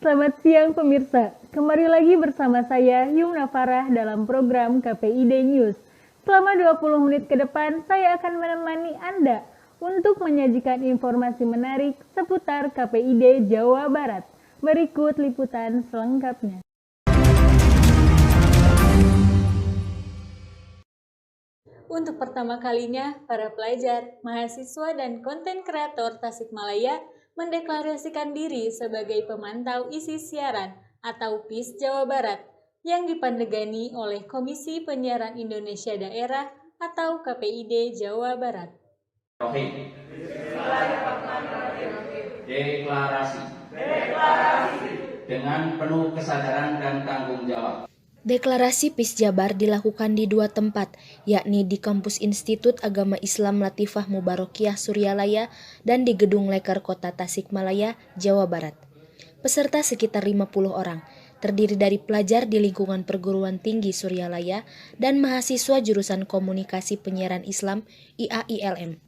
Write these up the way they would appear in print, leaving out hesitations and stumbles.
Selamat siang pemirsa, kembali lagi bersama saya Yumna Farah dalam program KPID News. Selama 20 menit ke depan, saya akan menemani Anda untuk menyajikan informasi menarik seputar KPID Jawa Barat. Berikut liputan selengkapnya. Untuk pertama kalinya, para pelajar, mahasiswa, dan konten kreator Tasikmalaya mendeklarasikan diri sebagai pemantau isi siaran atau PIS Jawa Barat yang dipandegani oleh Komisi Penyiaran Indonesia Daerah atau KPID Jawa Barat. Deklarasi dengan penuh kesadaran dan tanggung jawab. Deklarasi PIS Jabar dilakukan di dua tempat, yakni di Kampus Institut Agama Islam Latifah Mubarakiyah Suryalaya dan di Gedung Leker Kota Tasikmalaya, Jawa Barat. Peserta sekitar 50 orang, terdiri dari pelajar di lingkungan perguruan tinggi Suryalaya dan mahasiswa jurusan Komunikasi Penyiaran Islam IAILM.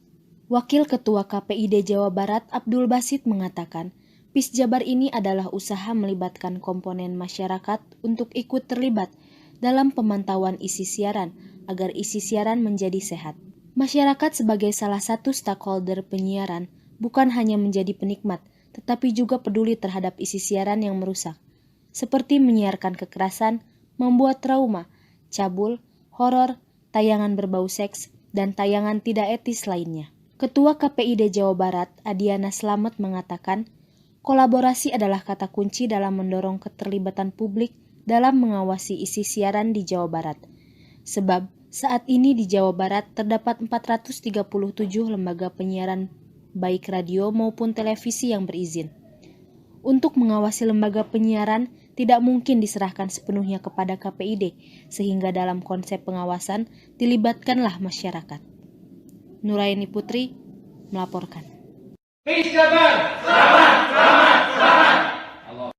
Wakil Ketua KPID Jawa Barat Abdul Basit mengatakan, PIS Jabar ini adalah usaha melibatkan komponen masyarakat untuk ikut terlibat dalam pemantauan isi siaran agar isi siaran menjadi sehat. Masyarakat sebagai salah satu stakeholder penyiaran bukan hanya menjadi penikmat, tetapi juga peduli terhadap isi siaran yang merusak, seperti menyiarkan kekerasan, membuat trauma, cabul, horor, tayangan berbau seks, dan tayangan tidak etis lainnya. Ketua KPID Jawa Barat, Adiana Slamet mengatakan, kolaborasi adalah kata kunci dalam mendorong keterlibatan publik dalam mengawasi isi siaran di Jawa Barat. Sebab saat ini di Jawa Barat terdapat 437 lembaga penyiaran baik radio maupun televisi yang berizin. Untuk mengawasi lembaga penyiaran tidak mungkin diserahkan sepenuhnya kepada KPID, sehingga dalam konsep pengawasan dilibatkanlah masyarakat. Nuraini Putri melaporkan. PIS Jabar, selamat, selamat, selamat.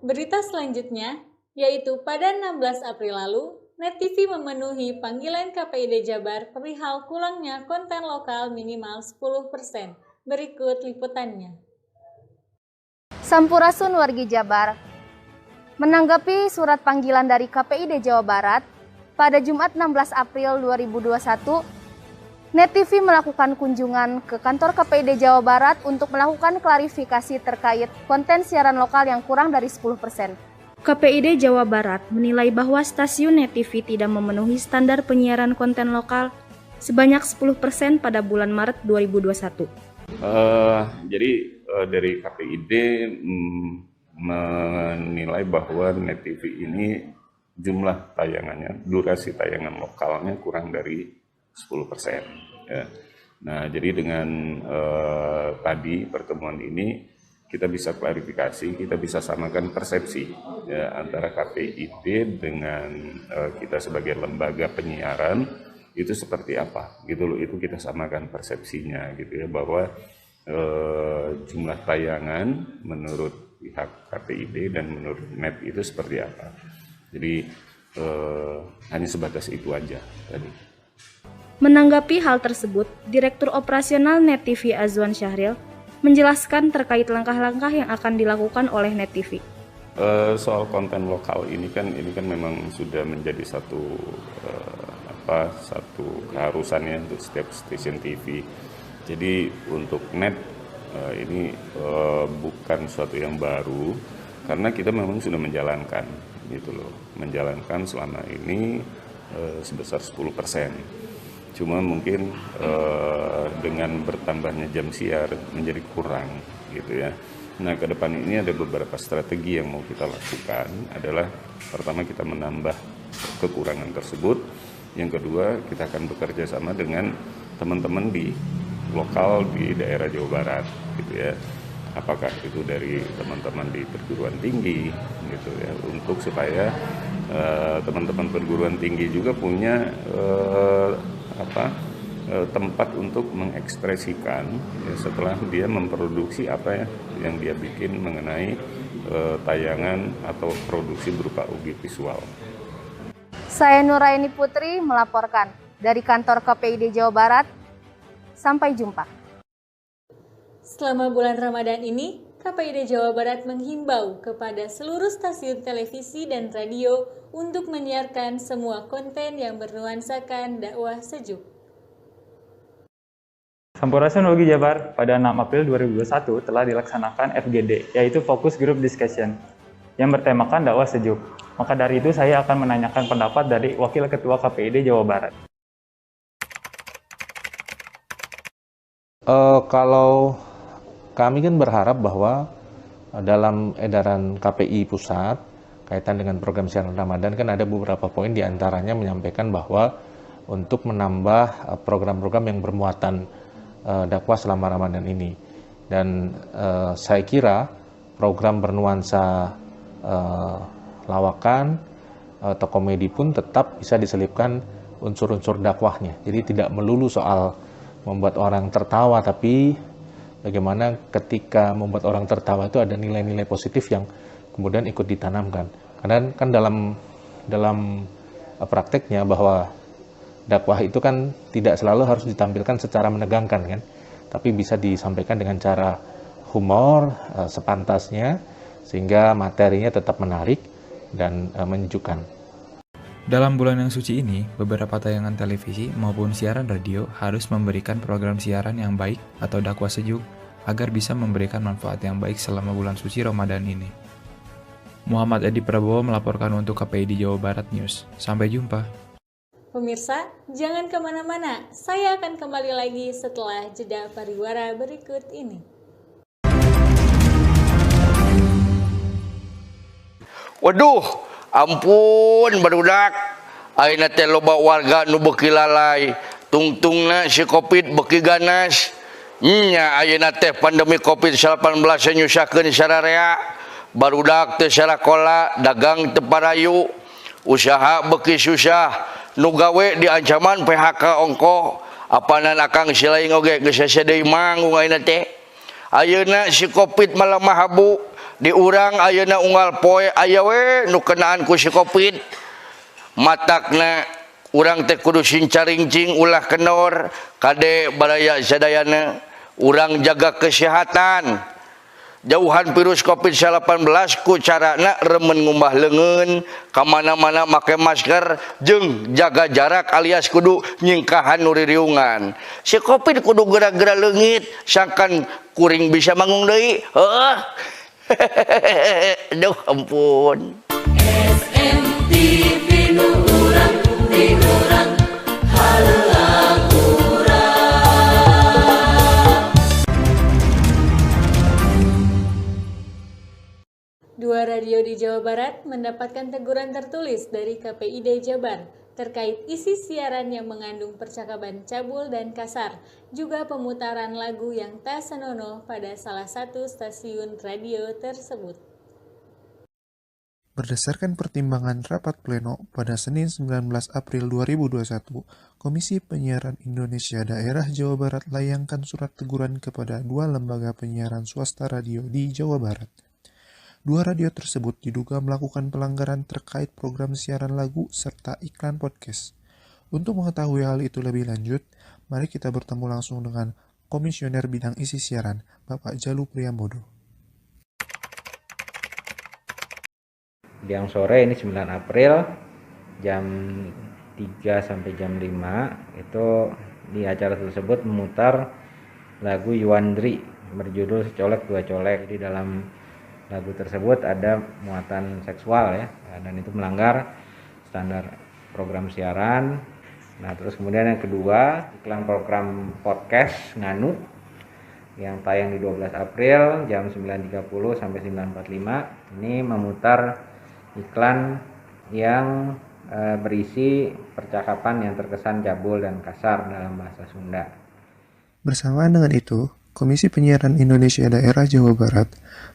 Berita selanjutnya, yaitu pada 16 April lalu, Net TV memenuhi panggilan KPID Jabar perihal kurangnya konten lokal minimal 10%. Berikut liputannya. Sampurasun wargi Jabar. Menanggapi surat panggilan dari KPID Jawa Barat, pada Jumat 16 April 2021, Net TV melakukan kunjungan ke kantor KPID Jawa Barat untuk melakukan klarifikasi terkait konten siaran lokal yang kurang dari 10%. KPID Jawa Barat menilai bahwa stasiun Net TV tidak memenuhi standar penyiaran konten lokal sebanyak 10% pada bulan Maret 2021. Jadi dari KPID menilai bahwa Net TV ini jumlah tayangannya, durasi tayangan lokalnya kurang dari 10%. Ya. Nah, jadi dengan tadi pertemuan ini kita bisa klarifikasi, kita bisa samakan persepsi ya, antara KPID dengan kita sebagai lembaga penyiaran itu seperti apa, gitu loh. Itu kita samakan persepsinya, gitu ya, bahwa jumlah tayangan menurut pihak KPID dan menurut Net itu seperti apa. Jadi hanya sebatas itu aja tadi. Menanggapi hal tersebut, Direktur Operasional Net TV Azwan Syahril menjelaskan terkait langkah-langkah yang akan dilakukan oleh Net TV. Soal konten lokal ini kan memang sudah menjadi satu keharusannya untuk setiap stasiun TV. Jadi untuk Net ini bukan suatu yang baru, karena kita memang sudah menjalankan gitu loh, menjalankan selama ini sebesar 10%. Cuma mungkin dengan bertambahnya jam siar menjadi kurang gitu ya. Nah, ke depan ini ada beberapa strategi yang mau kita lakukan. Adalah pertama, kita menambah kekurangan tersebut. Yang kedua, kita akan bekerja sama dengan teman-teman di lokal di daerah Jawa Barat gitu ya. Apakah itu dari teman-teman di perguruan tinggi gitu ya, untuk supaya teman-teman perguruan tinggi juga punya tempat untuk mengekspresikan ya, setelah dia memproduksi apa ya yang dia bikin mengenai tayangan atau produksi berupa audiovisual. Saya Nuraini Putri melaporkan dari kantor KPID Jawa Barat. Sampai jumpa. Selama bulan Ramadan ini, KPID Jawa Barat menghimbau kepada seluruh stasiun televisi dan radio untuk menyiarkan semua konten yang bernuansakan dakwah sejuk. Sampurasun Ugi Jabar pada 6 April 2021 telah dilaksanakan FGD, yaitu Focus Group Discussion, yang bertemakan dakwah sejuk. Maka dari itu saya akan menanyakan pendapat dari Wakil Ketua KPID Jawa Barat. Kalau kami kan berharap bahwa dalam edaran KPI pusat kaitan dengan program siaran Ramadan kan ada beberapa poin diantaranya menyampaikan bahwa untuk menambah program-program yang bermuatan dakwah selama Ramadan ini. Dan saya kira program bernuansa lawakan atau komedi pun tetap bisa diselipkan unsur-unsur dakwahnya. Jadi tidak melulu soal membuat orang tertawa, tapi bagaimana ketika membuat orang tertawa itu ada nilai-nilai positif yang kemudian ikut ditanamkan. Karena kan dalam prakteknya bahwa dakwah itu kan tidak selalu harus ditampilkan secara menegangkan kan, tapi bisa disampaikan dengan cara humor sepantasnya sehingga materinya tetap menarik dan menyejukkan. Dalam bulan yang suci ini, beberapa tayangan televisi maupun siaran radio harus memberikan program siaran yang baik atau dakwah sejuk agar bisa memberikan manfaat yang baik selama bulan suci Ramadan ini. Muhammad Edi Prabowo melaporkan untuk KPID Jawa Barat News. Sampai jumpa. Pemirsa, jangan kemana-mana. Saya akan kembali lagi setelah jeda pariwara berikut ini. Waduh, ampun barudak. Ayeuna teh loba warga nu beuki lalai. Tungtungna si Covid beuki ganas. Nya ayeuna teh pandemi Covid-19 nyusahkeun sararea. Barudak teu sarakola, dagang teu parayu. Usaha beuki susah. Nu gawe diancaman PHK ongko. Apanan akang silaing oge geus sase deui manggung ayeuna teh. Ayeuna si Covid malah mahabu. Di urang ayeuna unggal poe aya we nu kenaan ku si Covid. Matakna urang teh kudu sincaringcing ulah kenor kade baraya sadayana. Urang jaga kesehatan. Jauhan virus Covid-19 ku carana remen ngumbah leungeun, ka mana-mana make masker jeung jaga jarak alias kudu nyingkahan nu ririungan. Si Covid kudu gerak-gerak leungit sangkan kuring bisa mangung deui. Heuh. Duh ampun. SMTV nu urang di urang halang urang. Dua radio di Jawa Barat mendapatkan teguran tertulis dari KPID Jabar terkait isi siaran yang mengandung percakapan cabul dan kasar, juga pemutaran lagu yang tak senonoh pada salah satu stasiun radio tersebut. Berdasarkan pertimbangan rapat pleno pada Senin 19 April 2021, Komisi Penyiaran Indonesia Daerah Jawa Barat layangkan surat teguran kepada dua lembaga penyiaran swasta radio di Jawa Barat. Dua radio tersebut diduga melakukan pelanggaran terkait program siaran lagu serta iklan podcast. Untuk mengetahui hal itu lebih lanjut, mari kita bertemu langsung dengan Komisioner Bidang Isi Siaran, Bapak Jalu Priambodo. Yang sore ini 9 April jam 3 sampai jam 5 itu di acara tersebut memutar lagu Yuandri berjudul Secolek Dua Colek. Di dalam lagu tersebut ada muatan seksual ya, dan itu melanggar standar program siaran. Nah, terus kemudian yang kedua, iklan program podcast Nganu yang tayang di 12 April jam 9.30 sampai 9.45 ini memutar iklan yang berisi percakapan yang terkesan cabul dan kasar dalam bahasa Sunda. Bersamaan dengan itu, Komisi Penyiaran Indonesia Daerah Jawa Barat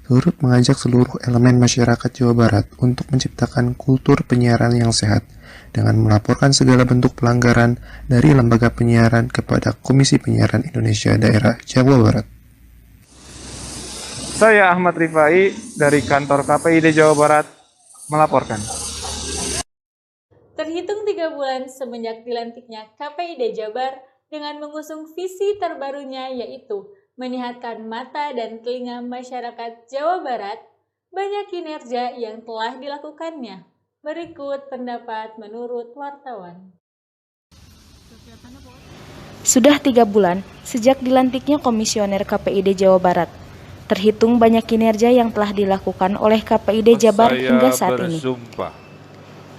turut mengajak seluruh elemen masyarakat Jawa Barat untuk menciptakan kultur penyiaran yang sehat dengan melaporkan segala bentuk pelanggaran dari lembaga penyiaran kepada Komisi Penyiaran Indonesia Daerah Jawa Barat. Saya Ahmad Rifai dari kantor KPID Jawa Barat melaporkan. Terhitung 3 bulan semenjak dilantiknya KPID Jabar dengan mengusung visi terbarunya yaitu menyehatkan mata dan telinga masyarakat Jawa Barat, banyak kinerja yang telah dilakukannya. Berikut pendapat menurut wartawan. Sudah 3 bulan sejak dilantiknya Komisioner KPID Jawa Barat. Terhitung banyak kinerja yang telah dilakukan oleh KPID Jabar hingga saat ini.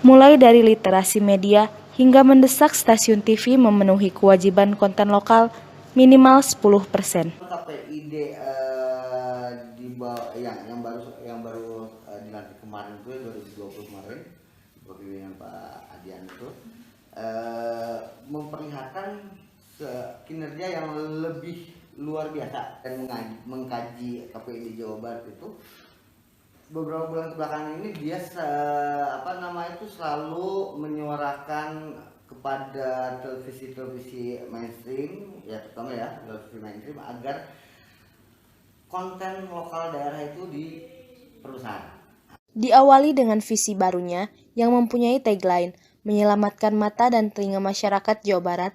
Mulai dari literasi media hingga mendesak stasiun TV memenuhi kewajiban konten lokal minimal 10%. KPID yang baru dilantik kemarin itu 2020 kemarin, kepemimpinan Pak Adian itu memperlihatkan kinerja yang lebih luar biasa dan mengkaji KPID Jawa Barat itu beberapa bulan kebelakangan ini dia selalu menyuarakan kepada televisi mainstream, ya terutama ya televisi mainstream, agar konten lokal daerah itu diperluas. Diawali dengan visi barunya yang mempunyai tagline menyelamatkan mata dan telinga masyarakat Jawa Barat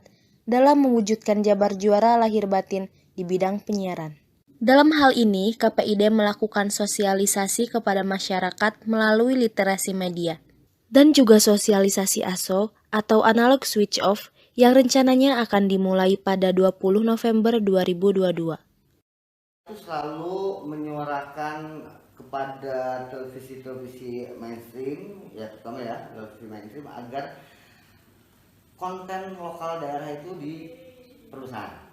dalam mewujudkan Jabar juara lahir batin di bidang penyiaran. Dalam hal ini, KPID melakukan sosialisasi kepada masyarakat melalui literasi media dan juga sosialisasi ASO atau analog switch off yang rencananya akan dimulai pada 20 November 2022. Selalu menyuarakan kepada televisi mainstream, ya terutama ya televisi mainstream, agar konten lokal daerah itu diperluas.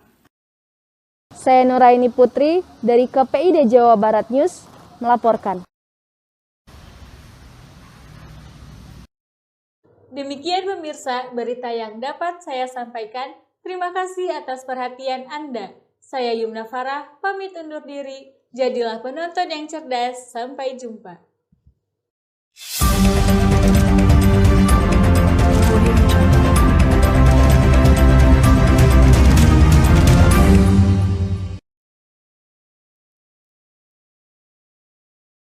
Saya Nuraini Putri dari KPID Jawa Barat News melaporkan. Demikian pemirsa berita yang dapat saya sampaikan. Terima kasih atas perhatian Anda. Saya Yumna Farah, pamit undur diri. Jadilah penonton yang cerdas. Sampai jumpa.